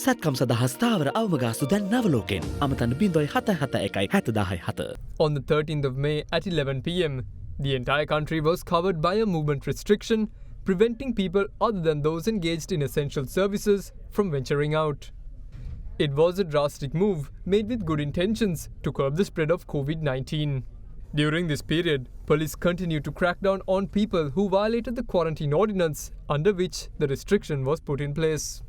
සැත්කම් සඳහා ස්ථාවර අවමගාස්තු දැන් නවලෝකෙන් අමතන්න 0771 On the 13th of May at 11 p.m, the entire country was covered by a movement restriction, preventing people other than those engaged in essential services from venturing out. It was a drastic move made with good intentions to curb the spread of COVID-19. During this period, police continued to crack down on people who violated the quarantine ordinance under which the restriction was put in place.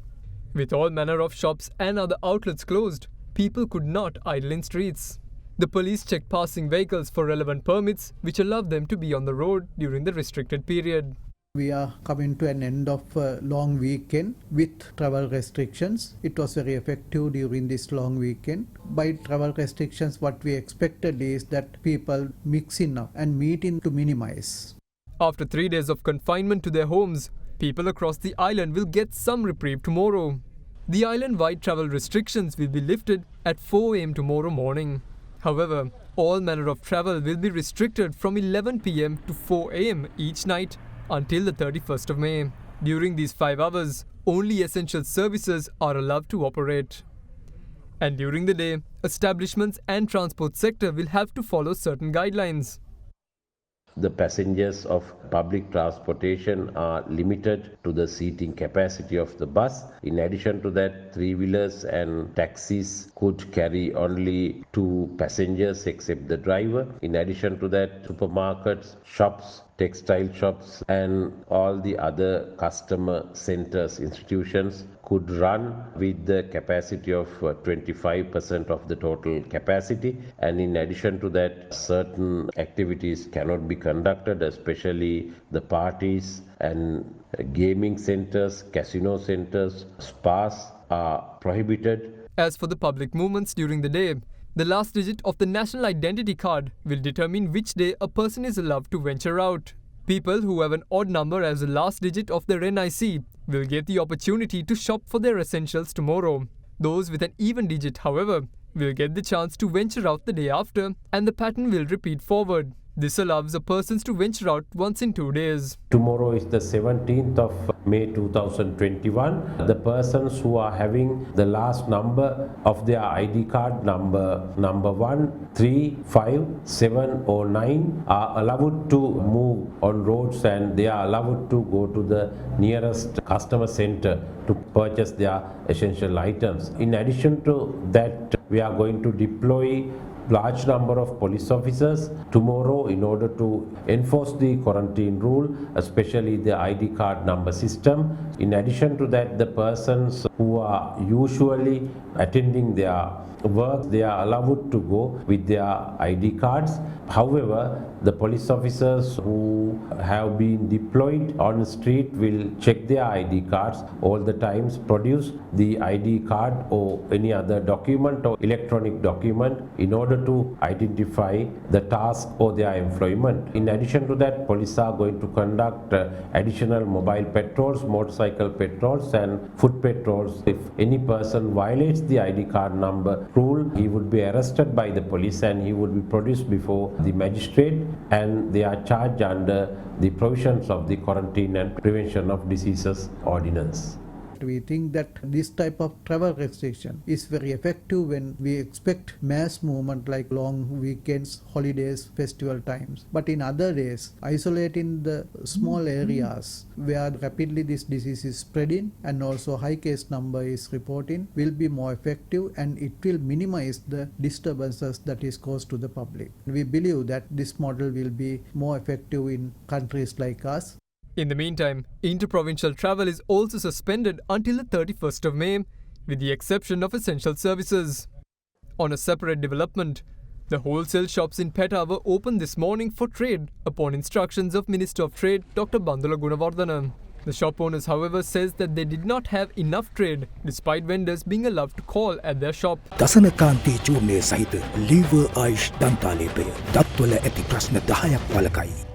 With all manner of shops and other outlets closed, people could not idle in streets. The police checked passing vehicles for relevant permits which allowed them to be on the road during the restricted period. We are coming to an end of a long weekend with travel restrictions. It was very effective during this long weekend. By travel restrictions, what we expected is that people mixing up and meeting to minimize. After 3 days of confinement to their homes, people across the island will get some reprieve tomorrow. The island-wide travel restrictions will be lifted at 4 a.m. tomorrow morning. However, all manner of travel will be restricted from 11 p.m. to 4 a.m. each night until the 31st of May. During these 5 hours, only essential services are allowed to operate. And during the day, establishments and transport sector will have to follow certain guidelines. The passengers of public transportation are limited to the seating capacity of the bus. In addition to that, three-wheelers and taxis could carry only 2 passengers except the driver. In addition to that, supermarkets, shops, textile shops and all the other customer centers, institutions could run with the capacity of 25% of the total capacity, and in addition to that, certain activities cannot be conducted, especially the parties and gaming centers, casino centers, spas are prohibited. As for the public movements during the day, the last digit of the national identity card will determine which day a person is allowed to venture out. People who have an odd number as the last digit of their NIC will get the opportunity to shop for their essentials tomorrow. Those with an even digit, however, will get the chance to venture out the day after, and the pattern will repeat forward. This allows the persons to venture out once in 2 days. Tomorrow is the 17th of May 2021. The persons who are having the last number of their ID card number 1, 3, 5, 7 or 9 are allowed to move on roads, and they are allowed to go to the nearest customer center to purchase their essential items. In addition to that, we are going to deploy large number of police officers tomorrow in order to enforce the quarantine rule, especially the ID card number system. In addition to that, the persons who are usually attending their work, they are allowed to go with their ID cards. However, the police officers who have been deployed on the street will check their ID cards all the times, produce the ID card or any other document or electronic document in order to identify the task or their employment. In addition to that, police are going to conduct additional mobile patrols, motorcycle patrols and foot patrols. If any person violates the ID card number rule, he would be arrested by the police and he would be produced before the magistrate, and they are charged under the provisions of the Quarantine and Prevention of Diseases Ordinance. We think that this type of travel restriction is very effective when we expect mass movement like long weekends, holidays, festival times. But in other days, isolating the small areas where rapidly this disease is spreading and also high case number is reporting will be more effective, and it will minimize the disturbances that is caused to the public. We believe that this model will be more effective in countries like us. In the meantime, interprovincial travel is also suspended until the 31st of May, with the exception of essential services. On a separate development, the wholesale shops in Petta were opened this morning for trade upon instructions of Minister of Trade Dr. Bandula Gunawardana. The shop owners, however, says that they did not have enough trade despite vendors being allowed to call at their shop. දසනකාන්තී චූර්ණය සහිත lever ආයුෂ් දන්තාලේපය දත්වල ඇති ප්‍රශ්න 10ක් වළකයි.